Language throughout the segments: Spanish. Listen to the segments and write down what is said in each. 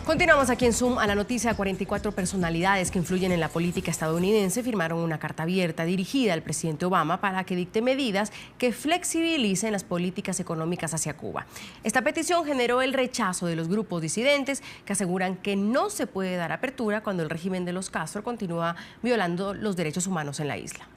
Continuamos aquí en Zoom a la noticia. 44 personalidades que influyen en la política estadounidense firmaron una carta abierta dirigida al presidente Obama para que dicte medidas que flexibilicen las políticas económicas hacia Cuba. Esta petición generó el rechazo de los grupos disidentes que aseguran que no se puede dar apertura cuando el régimen de los Castro continúa violando los derechos humanos en la isla.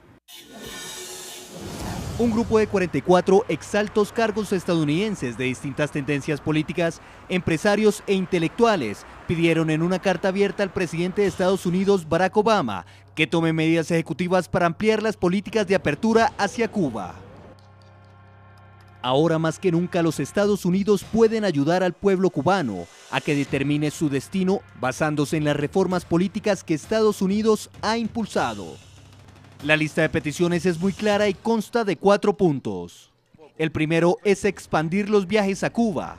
Un grupo de 44 exaltos cargos estadounidenses de distintas tendencias políticas, empresarios e intelectuales pidieron en una carta abierta al presidente de Estados Unidos, Barack Obama, que tome medidas ejecutivas para ampliar las políticas de apertura hacia Cuba. Ahora más que nunca los Estados Unidos pueden ayudar al pueblo cubano a que determine su destino basándose en las reformas políticas que Estados Unidos ha impulsado. La lista de peticiones es muy clara y consta de 4 puntos. El primero es expandir los viajes a Cuba.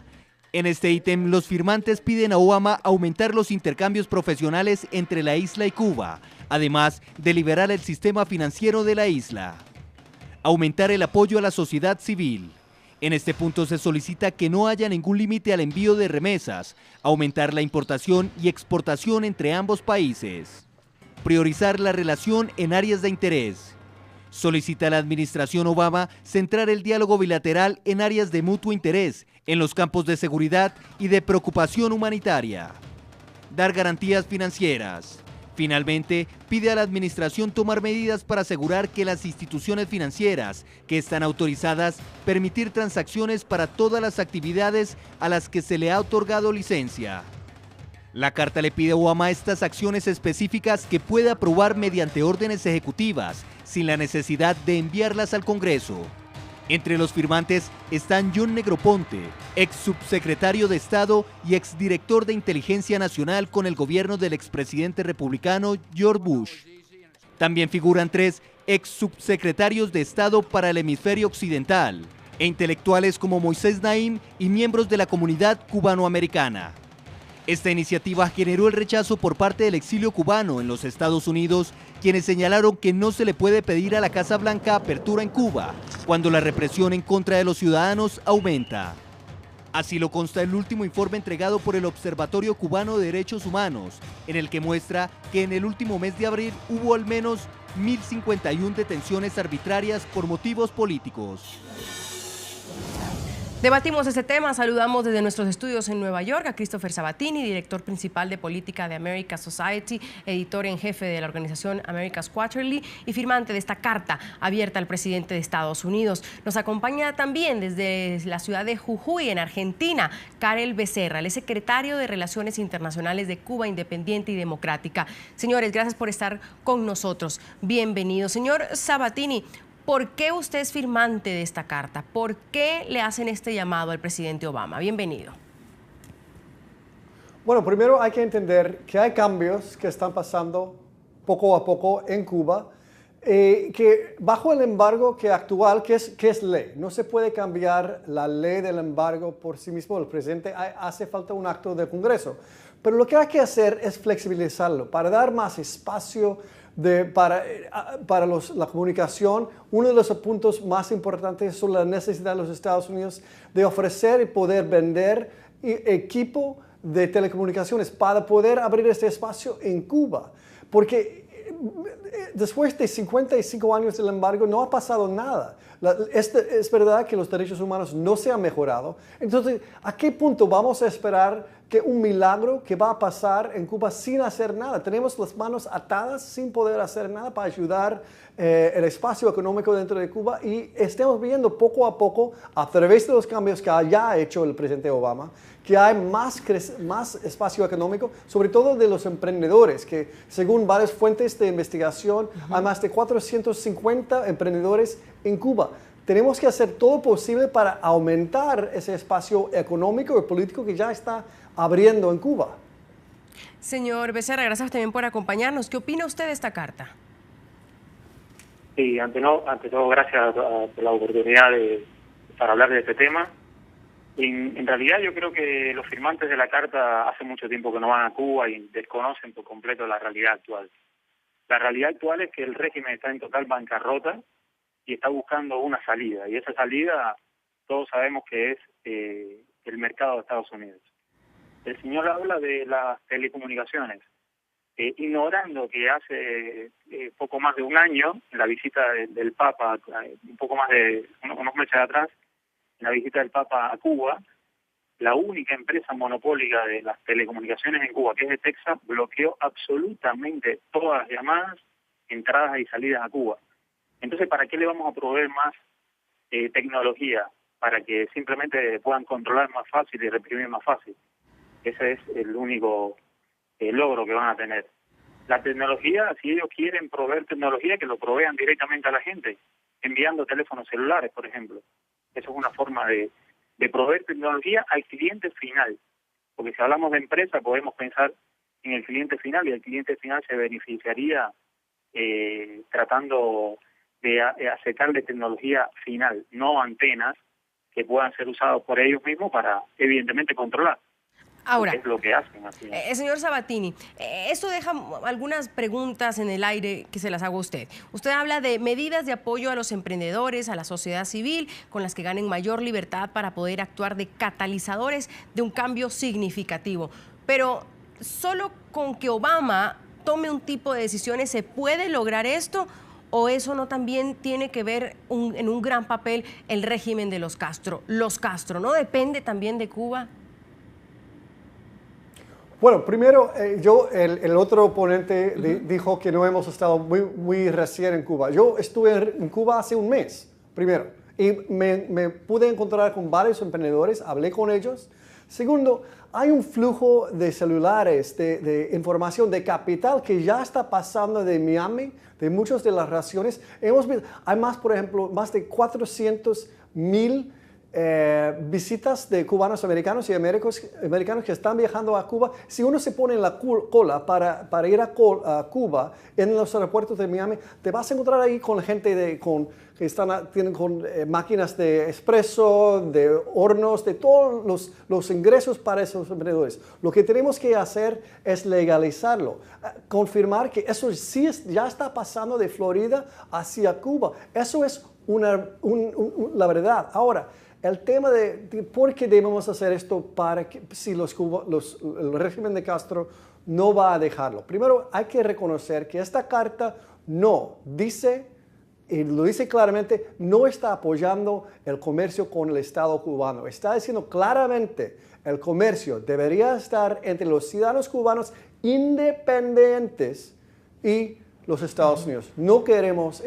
En este ítem, los firmantes piden a Obama aumentar los intercambios profesionales entre la isla y Cuba, además de liberar el sistema financiero de la isla. Aumentar el apoyo a la sociedad civil. En este punto se solicita que no haya ningún límite al envío de remesas, aumentar la importación y exportación entre ambos países. Priorizar la relación en áreas de interés. Solicita a la administración Obama centrar el diálogo bilateral en áreas de mutuo interés, en los campos de seguridad y de preocupación humanitaria. Dar garantías financieras. Finalmente, pide a la administración tomar medidas para asegurar que las instituciones financieras que están autorizadas permitir transacciones para todas las actividades a las que se le ha otorgado licencia. La carta le pide a Obama estas acciones específicas que puede aprobar mediante órdenes ejecutivas, sin la necesidad de enviarlas al Congreso. Entre los firmantes están John Negroponte, ex subsecretario de Estado y exdirector de Inteligencia Nacional con el gobierno del expresidente republicano George Bush. También figuran 3 ex subsecretarios de Estado para el hemisferio occidental, e intelectuales como Moisés Naim y miembros de la comunidad cubanoamericana. Esta iniciativa generó el rechazo por parte del exilio cubano en los Estados Unidos, quienes señalaron que no se le puede pedir a la Casa Blanca apertura en Cuba, cuando la represión en contra de los ciudadanos aumenta. Así lo consta el último informe entregado por el Observatorio Cubano de Derechos Humanos, en el que muestra que en el último mes de abril hubo al menos 1.051 detenciones arbitrarias por motivos políticos. Debatimos este tema. Saludamos desde nuestros estudios en Nueva York a Christopher Sabatini, director principal de política de America Society, editor en jefe de la organización America's Quarterly y firmante de esta carta abierta al presidente de Estados Unidos. Nos acompaña también desde la ciudad de Jujuy, en Argentina, Karel Becerra, el secretario de Relaciones Internacionales de Cuba Independiente y Democrática. Señores, gracias por estar con nosotros. Bienvenido. Señor Sabatini, ¿por qué usted es firmante de esta carta? ¿Por qué le hacen este llamado al presidente Obama? Bienvenido. Bueno, primero hay que entender que hay cambios que están pasando poco a poco en Cuba, que bajo el embargo actual, que es ley. No se puede cambiar la ley del embargo por sí mismo. El presidente hace falta un acto del Congreso. Pero lo que hay que hacer es flexibilizarlo para dar más espacio para la comunicación. Uno de los puntos más importantes es la necesidad de los Estados Unidos de ofrecer y poder vender equipo de telecomunicaciones para poder abrir este espacio en Cuba. Porque después de 55 años del embargo no ha pasado nada. Es verdad que los derechos humanos no se han mejorado. Entonces, ¿a qué punto vamos a esperar que un milagro que va a pasar en Cuba sin hacer nada? Tenemos las manos atadas sin poder hacer nada para ayudar el espacio económico dentro de Cuba, y estamos viendo poco a poco, a través de los cambios que haya hecho el presidente Obama, que hay más espacio económico, sobre todo de los emprendedores, que según varias fuentes de investigación, hay más de 450 emprendedores en Cuba. Tenemos que hacer todo posible para aumentar ese espacio económico y político que ya está abriendo en Cuba. Señor Becerra, gracias también por acompañarnos. ¿Qué opina usted de esta carta? Sí, ante todo, gracias por la oportunidad para hablar de este tema. En realidad yo creo que los firmantes de la carta hace mucho tiempo que no van a Cuba y desconocen por completo la realidad actual. La realidad actual es que el régimen está en total bancarrota y está buscando una salida. Y esa salida todos sabemos que es el mercado de Estados Unidos. el señor habla de las telecomunicaciones, ignorando que hace poco más de un año, en la visita del Papa, un poco más de unos meses atrás, en la visita del Papa a Cuba, la única empresa monopólica de las telecomunicaciones en Cuba, que es de Texas, bloqueó absolutamente todas las llamadas, entradas y salidas a Cuba. Entonces, ¿para qué le vamos a proveer más tecnología? Para que simplemente puedan controlar más fácil y reprimir más fácil. Ese es el único logro que van a tener. La tecnología, si ellos quieren proveer tecnología, que lo provean directamente a la gente, enviando teléfonos celulares, por ejemplo. Eso es una forma de proveer tecnología al cliente final. Porque si hablamos de empresa, podemos pensar en el cliente final, y el cliente final se beneficiaría tratando de acercarle tecnología final, no antenas que puedan ser usados por ellos mismos para, evidentemente, controlar. Ahora, Es lo que hacen. Señor Sabatini, esto deja algunas preguntas en el aire que se las hago a usted. Usted habla de medidas de apoyo a los emprendedores, a la sociedad civil, con las que ganen mayor libertad para poder actuar de catalizadores de un cambio significativo. Pero solo con que Obama tome un tipo de decisiones, ¿se puede lograr esto? ¿O eso no también tiene que ver en un gran papel el régimen de los Castro? Los Castro, ¿no depende también de Cuba? Bueno, primero, el otro oponente dijo que no hemos estado muy recién en Cuba. Yo estuve en Cuba hace un mes, primero, y me pude encontrar con varios emprendedores, hablé con ellos. Segundo, hay un flujo de celulares, de información, de capital que ya está pasando de Miami, de muchas de las regiones. Hay más, por ejemplo, más de 400,000 visitas de cubanos americanos y americanos que están viajando a Cuba. Si uno se pone en la cola para ir a Cuba en los aeropuertos de Miami, te vas a encontrar ahí con gente que tienen con máquinas de expreso, de hornos, de todos los ingresos para esos emprendedores. Lo que tenemos que hacer es legalizarlo, confirmar que eso sí ya está pasando de Florida hacia Cuba. Eso es la verdad. Ahora, el tema de por qué debemos hacer esto para que si el régimen de Castro no va a dejarlo. Primero, hay que reconocer que esta carta no dice, y lo dice claramente, no está apoyando el comercio con el Estado cubano. Está diciendo claramente el comercio debería estar entre los ciudadanos cubanos independientes y los Estados Unidos. No queremos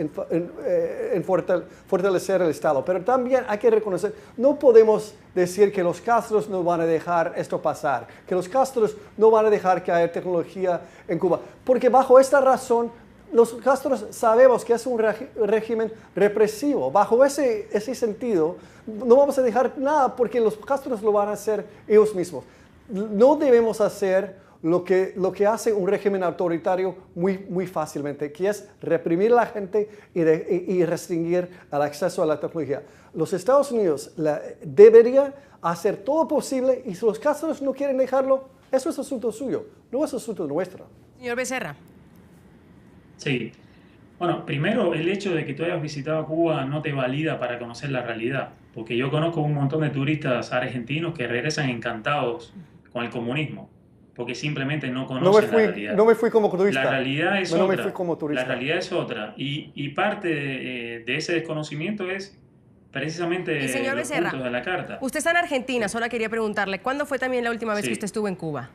fortalecer el Estado, pero también hay que reconocer, no podemos decir que los Castros no van a dejar esto pasar, que los Castros no van a dejar que haya tecnología en Cuba, porque bajo esta razón, los Castros sabemos que es un régimen represivo. Bajo ese sentido, no vamos a dejar nada porque los Castros lo van a hacer ellos mismos. No debemos hacer lo que hace un régimen autoritario muy fácilmente, que es reprimir a la gente y restringir el acceso a la tecnología. Los Estados Unidos deberían hacer todo posible, y si los Castros no quieren dejarlo, eso es asunto suyo, no es asunto nuestro. Señor Becerra. Sí. Bueno, primero, el hecho de que tú hayas visitado Cuba no te valida para conocer la realidad, porque yo conozco un montón de turistas argentinos que regresan encantados con el comunismo, porque simplemente no conocen la realidad. No me fui como turista. La realidad es no otra. Me fui como turista. La realidad es otra. Y parte de ese desconocimiento es precisamente y señor los Becerra, puntos de la carta. Usted está en Argentina, solo quería preguntarle, ¿cuándo fue también la última vez que usted estuvo en Cuba?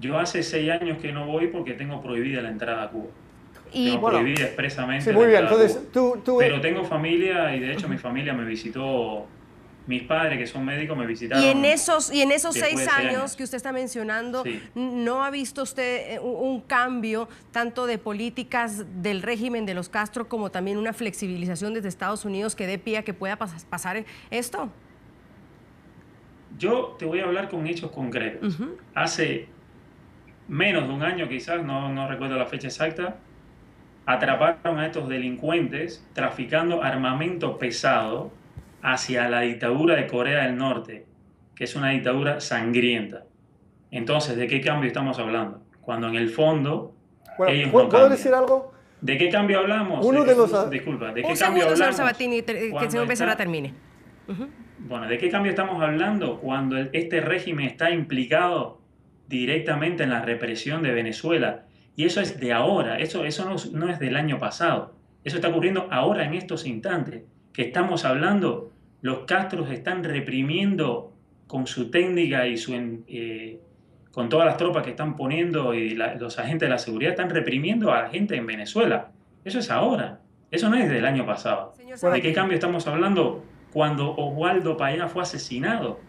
Yo hace 6 años que no voy porque tengo prohibida la entrada a Cuba. Y tengo prohibida expresamente sí, muy bien. Entonces, pero tengo familia y de hecho mi familia me visitó, mis padres que son médicos me visitaron. Y en esos 6 años que usted está mencionando, sí, ¿no ha visto usted un cambio tanto de políticas del régimen de los Castro como también una flexibilización desde Estados Unidos que dé pie a que pueda pasar esto? Yo te voy a hablar con hechos concretos. Hace menos de un año quizás, no recuerdo la fecha exacta, atraparon a estos delincuentes traficando armamento pesado hacia la dictadura de Corea del Norte, que es una dictadura sangrienta. Entonces, ¿de qué cambio estamos hablando? Cuando en el fondo ellos no cambian. ¿Puedo decir algo? ¿De qué cambio hablamos? Disculpa, ¿de qué cambio hablamos? Señor Sabatini, que el señor Becerra termine. Bueno, ¿de qué cambio estamos hablando cuando este régimen está implicado directamente en la represión de Venezuela? Y eso es de ahora, eso no es del año pasado. Eso está ocurriendo ahora en estos instantes que estamos hablando. Los Castros están reprimiendo con su técnica y con todas las tropas que están poniendo y los agentes de la seguridad están reprimiendo a la gente en Venezuela. Eso es ahora, eso no es del año pasado. ¿De qué cambio estamos hablando cuando Oswaldo Payá fue asesinado?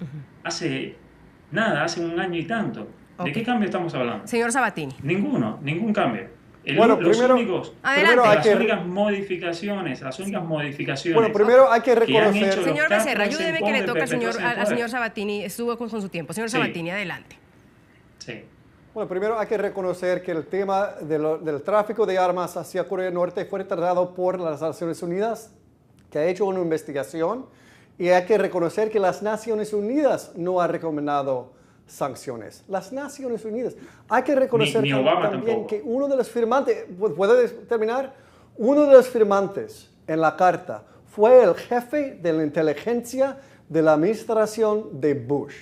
Hace un año y tanto. ¿De qué cambio estamos hablando? Señor Sabatini. Ningún cambio. Las únicas modificaciones. Bueno, primero hay que reconocer. Señor Becerra, ayúdeme que le toca al señor Sabatini. Estuvo con su tiempo. Señor Sabatini, adelante. Sí. Bueno, primero hay que reconocer que el tema del tráfico de armas hacia Corea del Norte fue tratado por las Naciones Unidas, que ha hecho una investigación, y hay que reconocer que las Naciones Unidas no han recomendado sanciones. Las Naciones Unidas. Hay que reconocer también que uno de los firmantes, ¿puede terminar? Uno de los firmantes en la carta fue el jefe de la inteligencia de la administración de Bush.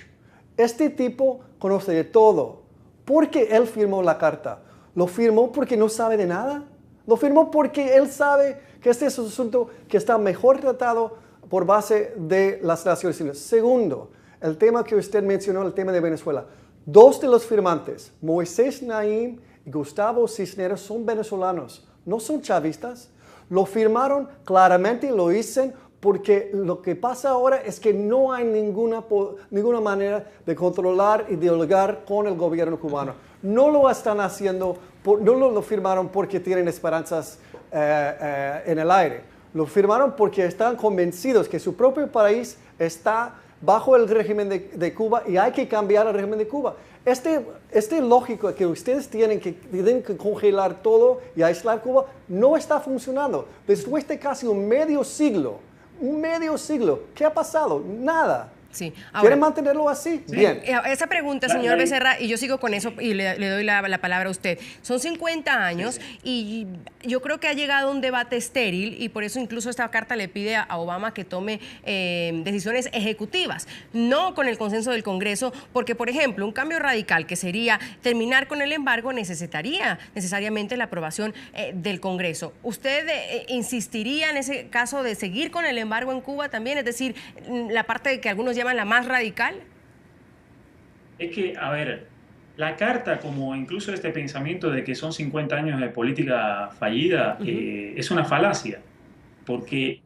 Este tipo conoce de todo. ¿Por qué él firmó la carta? ¿Lo firmó porque no sabe de nada? ¿Lo firmó porque él sabe que este es un asunto que está mejor tratado por base de las Naciones Unidas? Segundo, el tema que usted mencionó, el tema de Venezuela. Dos de los firmantes, Moisés Naim y Gustavo Cisneros, son venezolanos, no son chavistas. Lo firmaron claramente y lo dicen porque lo que pasa ahora es que no hay ninguna manera de controlar y dialogar con el gobierno cubano. No lo están haciendo, no lo firmaron porque tienen esperanzas en el aire. Lo firmaron porque están convencidos que su propio país está bajo el régimen de Cuba y hay que cambiar el régimen de Cuba. Este lógico que ustedes tienen que congelar todo y aislar Cuba no está funcionando. Después de casi un medio siglo, ¿qué ha pasado? Nada. Sí. ¿Quieren mantenerlo así? Sí. Bien. Esa pregunta, señor Becerra, y yo sigo con eso y le doy la palabra a usted. Son 50 años y yo creo que ha llegado un debate estéril y por eso incluso esta carta le pide a Obama que tome decisiones ejecutivas, no con el consenso del Congreso, porque, por ejemplo, un cambio radical que sería terminar con el embargo necesitaría necesariamente la aprobación del Congreso. ¿Usted insistiría en ese caso de seguir con el embargo en Cuba también? Es decir, la parte que algunos llaman la más radical. Es que, a ver, la carta, como incluso este pensamiento de que son 50 años de política fallida, es una falacia, porque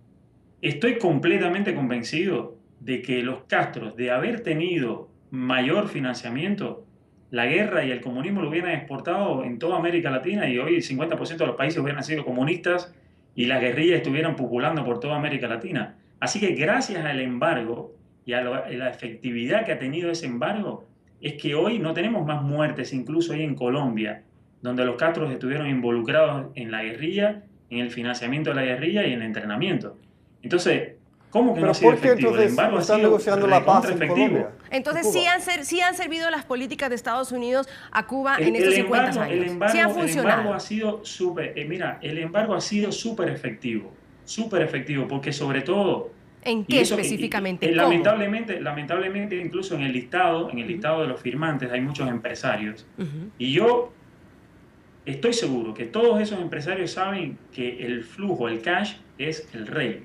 estoy completamente convencido de que los Castros, de haber tenido mayor financiamiento, la guerra y el comunismo lo hubieran exportado en toda América Latina y hoy el 50% de los países hubieran sido comunistas y las guerrillas estuvieran populando por toda América Latina. Así que gracias al embargo y a la efectividad que ha tenido ese embargo, es que hoy no tenemos más muertes, incluso hoy en Colombia, donde los Castros estuvieron involucrados en la guerrilla, en el financiamiento de la guerrilla y en el entrenamiento. Entonces, ¿cómo que no ha sido efectivo? El embargo ha sido negociando la paz en Colombia. Entonces, sí han servido las políticas de Estados Unidos a Cuba en estos 50 años. Sí han funcionado. El embargo ha sido súper, el embargo ha sido súper efectivo, porque sobre todo... ¿En qué específicamente? Lamentablemente, incluso en el listado de los firmantes hay muchos empresarios. Y yo estoy seguro que todos esos empresarios saben que el flujo, el cash, es el rey.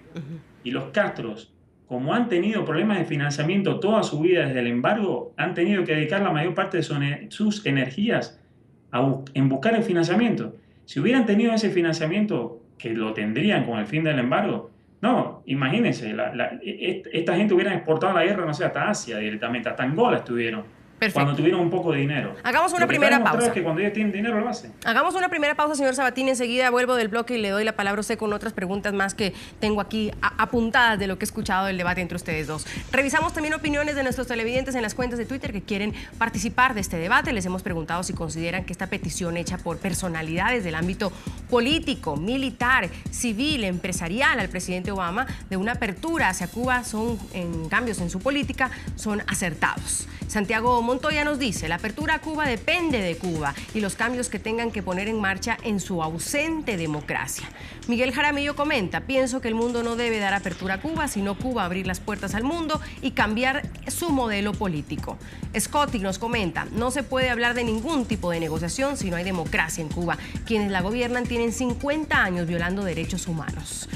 Y los Castros, como han tenido problemas de financiamiento toda su vida desde el embargo, han tenido que dedicar la mayor parte de sus energías en buscar el financiamiento. Si hubieran tenido ese financiamiento, que lo tendrían con el fin del embargo, no, imagínense, esta gente hubiera exportado la guerra, no sé, hasta Asia directamente, hasta Angola estuvieron. Perfecto. Cuando tuvieron un poco de dinero. Hagamos una primera pausa. Es que cuando ellos tienen dinero lo hacen. Hagamos una primera pausa, señor Sabatini. Enseguida vuelvo del bloque y le doy la palabra a usted con otras preguntas más que tengo aquí apuntadas de lo que he escuchado del debate entre ustedes dos. Revisamos también opiniones de nuestros televidentes en las cuentas de Twitter que quieren participar de este debate. Les hemos preguntado si consideran que esta petición hecha por personalidades del ámbito político, militar, civil, empresarial al presidente Obama de una apertura hacia Cuba en cambios en su política son acertados. Santiago Montoya nos dice, la apertura a Cuba depende de Cuba y los cambios que tengan que poner en marcha en su ausente democracia. Miguel Jaramillo comenta, pienso que el mundo no debe dar apertura a Cuba, sino Cuba abrir las puertas al mundo y cambiar su modelo político. Scotty nos comenta, no se puede hablar de ningún tipo de negociación si no hay democracia en Cuba. Quienes la gobiernan tienen 50 años violando derechos humanos.